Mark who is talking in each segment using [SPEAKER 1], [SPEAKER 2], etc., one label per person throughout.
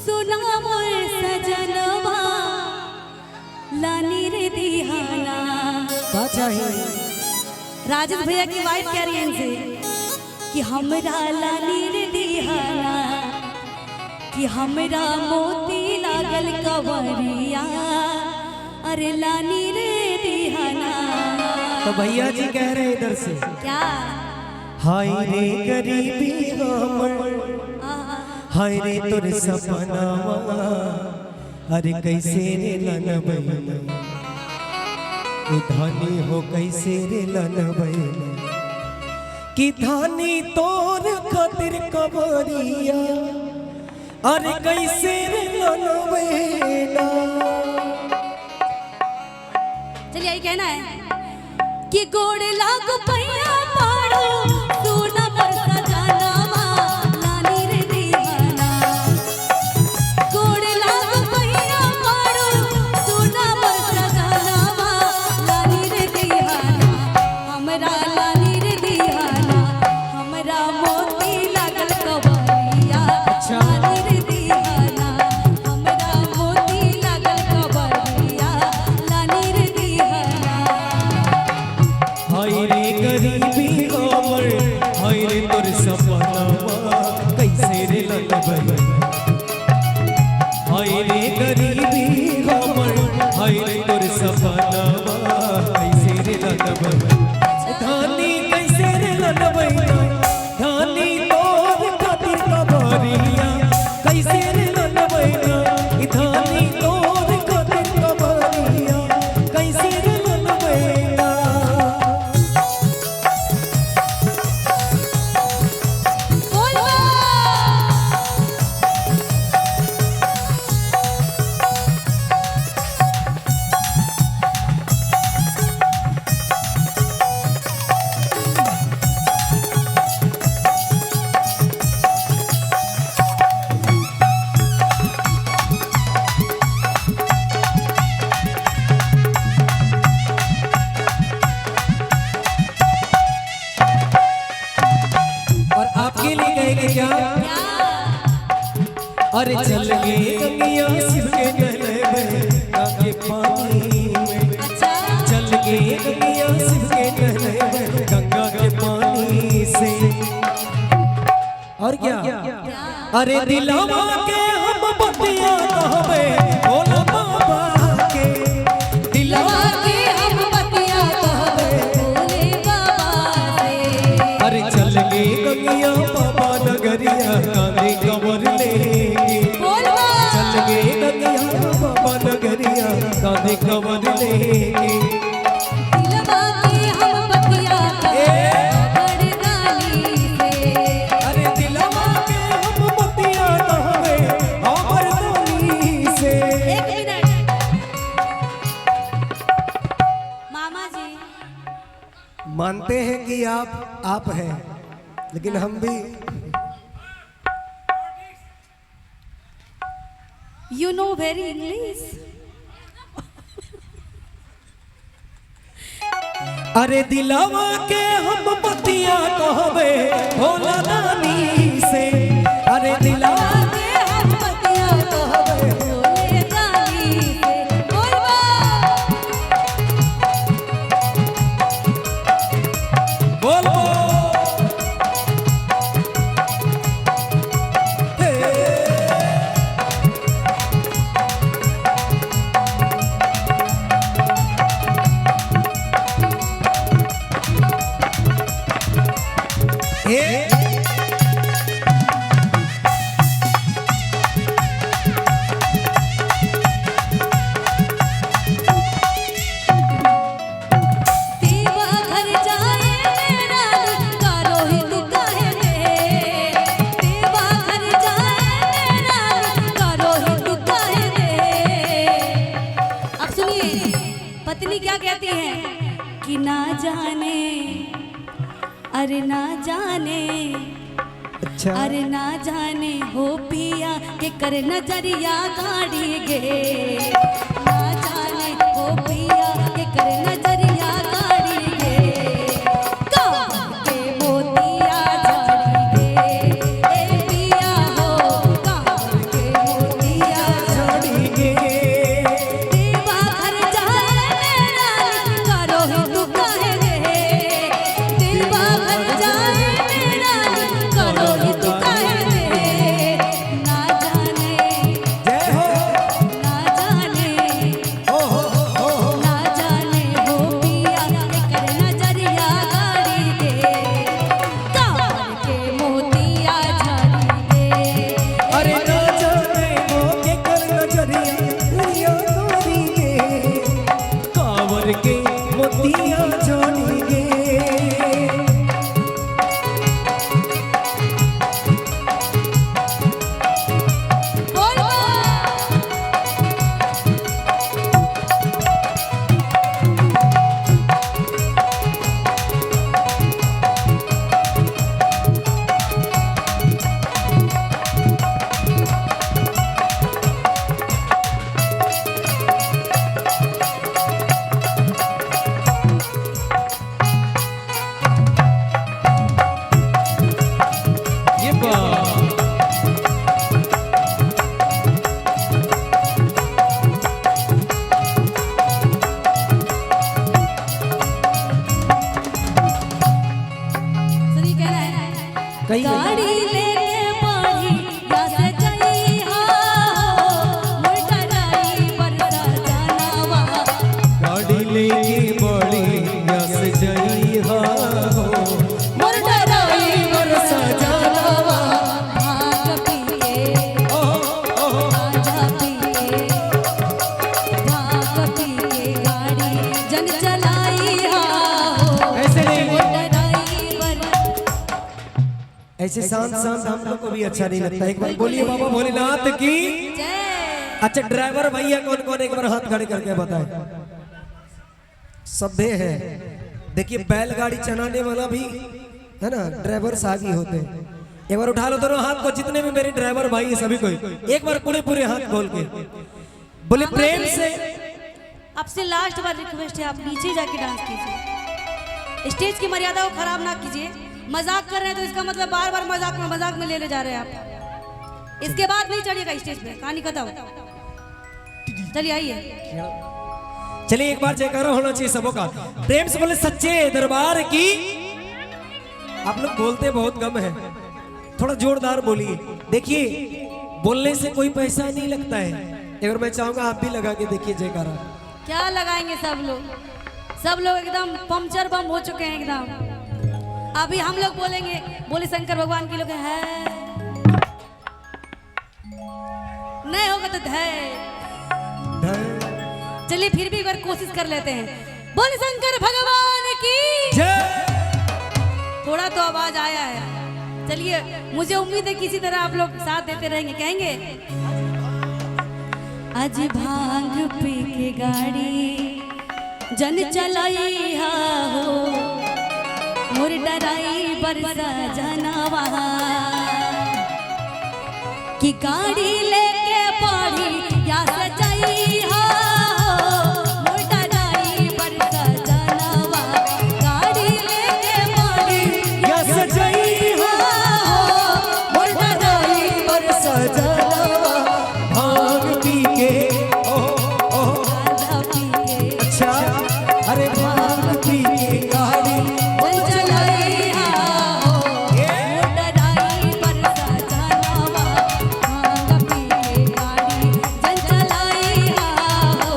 [SPEAKER 1] सुना मोर सजनवा लानी रे दिहाना। राजेश भैया की वाइफ कह रही है इनसे कि हमरा लानी रे दिहाना, कि हमरा मोती लागल कवरिया, अरे लानी रे दिहाना।
[SPEAKER 2] तो भैया जी कह रहे इधर से
[SPEAKER 1] क्या?
[SPEAKER 2] हाय रे गरीबी हमर, हाय रे तोर सपनावा, अरे कैसे रे लनबैना, धानी हो कैसे रे लनबैना, कि धानी तोर खातिर कवरिया, अरे कैसे रे लनबैना।
[SPEAKER 1] चलिए यही कहना है कि गोड़ लाग पैया पाड़ो सोना बरसा जानवा लानी रे दीवाना। गोड़ लाग पैया पाड़ो सोना बरसा जानवा लानी रे दीवाना। हमरा लानी रे दीवाना, हमरा मोती लागल कवरिया, लानी रे दीवाना, हमरा मोती लागल कवरिया, लानी रे दीवाना।
[SPEAKER 2] हाय रे गरीबी हमर, हाय रे तोर सपनावा, कैसे रे लनबैना, हाय रे गरीबी हमर, हाय रे तोर सपनावा, कैसे रे लनबैना, धानी कैसे रे लनबैना, धानी तोर खातिर कवरिया, कैसे रे लनबैना, धानी तोर खातिर कवरिया, कैसे रे लनबैना।
[SPEAKER 1] बोल बा।
[SPEAKER 2] और आपके लिए कहेंगे क्या? अरे चल गए गंगिया शिव के गले में, के पानी में,
[SPEAKER 1] अच्छा
[SPEAKER 2] चल गए गंगिया शिव के गले में, गंगा के पानी से। और क्या? अरे दिलवा के हम बतिया कहबे भोला बाबा के, दिलवा
[SPEAKER 1] के हम बतिया कहबे भोले बाबा से।
[SPEAKER 2] अरे चल गए गंगिया बाबा नगरिया, कांधे कवर लेके,
[SPEAKER 1] बोल बा।
[SPEAKER 2] चल गए गंगिया बाबा नगरिया, कांधे कवर लेके।
[SPEAKER 1] दिलवा के हम बतिया कहबे बड़गाली से।
[SPEAKER 2] अरे दिलवा के हम बतिया कहबे अमरदानी से।
[SPEAKER 1] एक मिनट मामा जी,
[SPEAKER 2] मानते हैं कि आप हैं, लेकिन हम भी
[SPEAKER 1] you know very English।
[SPEAKER 2] अरे दिलवा के हम बतिया कहबे भोला दानी से, अरे दिलवा
[SPEAKER 1] के हम बतिया कहबे भोले दानी से। बोल बा।
[SPEAKER 2] बोल बो। हे
[SPEAKER 1] देवा घर जाए मेरा करो ही तू काहे रे। देवा घर जाए मेरा करो ही तू काहे रे। अब सुनिए पत्नी क्या कहती है कि ना जाने, अरे ना जाने,
[SPEAKER 2] अच्छा
[SPEAKER 1] अरे ना जाने हो पिया के कर नजरिया गाड़ी गे। ना जाने हो पिया के कर नजरिया गाड़ी गे। कान के मोतिया झाड़ी गे। ए पिया हो कान के मोतिया
[SPEAKER 2] सही है।
[SPEAKER 1] गाड़ी लेके पड़ी या से जाई हा हो मोर ड्राइवर सजनवा
[SPEAKER 2] गाड़ी लेके बड़ी यस जई हो
[SPEAKER 1] मोर ड्राइवर सजनवा भाग पी के गांजा पी के भाग पी के गाड़ी जन चलाई हा हो
[SPEAKER 2] ऐसे नहीं
[SPEAKER 1] मोर ड्राइवर।
[SPEAKER 2] ऐसे शांत शांत हम लोग को भी अच्छा नहीं लगता। एक बार बोलिए बाबा भोलेनाथ की।
[SPEAKER 1] जय।
[SPEAKER 2] अच्छा ड्राइवर भैया कौन कौन एक बार हाथ खड़े करके बताए। सभ्य है। देखिए बैलगाड़ी चलाने वाला भी है ना ड्राइवर सागी होते हैं। एक बार उठा लो दोनों हाथ को, जितने भी मेरे ड्राइवर भाई है सभी को एक बार पूरे पूरे हाथ खोल के बोले प्रेम से।
[SPEAKER 1] आपसे लास्ट बार रिक्वेस्ट है, आप नीचे जाके डांस कीजिए, स्टेज की मर्यादा को खराब ना कीजिए। मजाक कर रहे हैं तो इसका मतलब बार बार मजाक में ले जा रहे हैं आप। इसके बाद नहीं चढ़िएगा स्टेज पे, कहानी खत्म। चलिए आइए।
[SPEAKER 2] चलिए एक बार जयकारा होना चाहिए सबों का। प्रेम से बोले सच्चे दरबार की। आप लोग बोलते बहुत कम है, थोड़ा जोरदार बोलिए। देखिए बोलने से कोई पैसा नहीं लगता है। एक बार मैं चाहूंगा आप भी लगा के देखिए जयकारा।
[SPEAKER 1] क्या लगाएंगे सब लोग एकदम पंचर बम हो चुके हैं एकदम। अभी हम लोग बोलेंगे, बोले शंकर भगवान के लोग है नहीं होगा तो धै। चलिए फिर भी एक बार कोशिश कर लेते हैं। बोले शंकर भगवान की। थोड़ा तो आवाज आया है। चलिए मुझे उम्मीद है किसी तरह आप लोग साथ देते रहेंगे। कहेंगे आज भांग पी के गाड़ी जन चलाई हा हो मोर ड्राइवर सजनवा की गाड़ी लेके पड़ी या से जाई हा हो मोर ड्राइवर सजनवा गाड़ी लेके पड़ी
[SPEAKER 2] या सजई हो
[SPEAKER 1] मोर ड्राइवर
[SPEAKER 2] सजनवा भांग पी के।
[SPEAKER 1] गांजा पी के
[SPEAKER 2] अच्छा अरे भांग पी के गाड़ी
[SPEAKER 1] जन चलाई हा हो मोर ड्राइवर सजनवा भांग पी के गाड़ी जन चलाई हा हो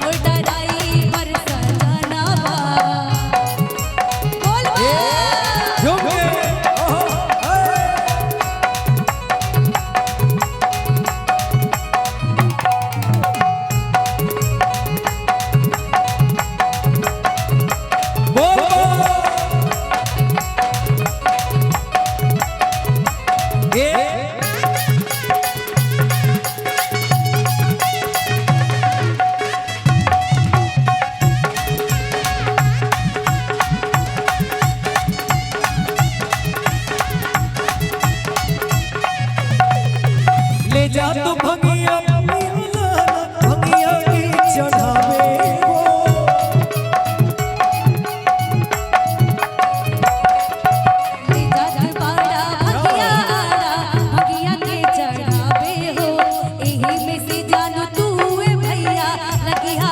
[SPEAKER 1] मोर ड्राइवर सजनवा। बोल
[SPEAKER 2] झूम के। बोल ले जा तो भंगिया भंगिया की चढ़ावे हो।
[SPEAKER 1] बड़ा भगिया के चढ़ावे हो एही में से जानो तू भैया लगिया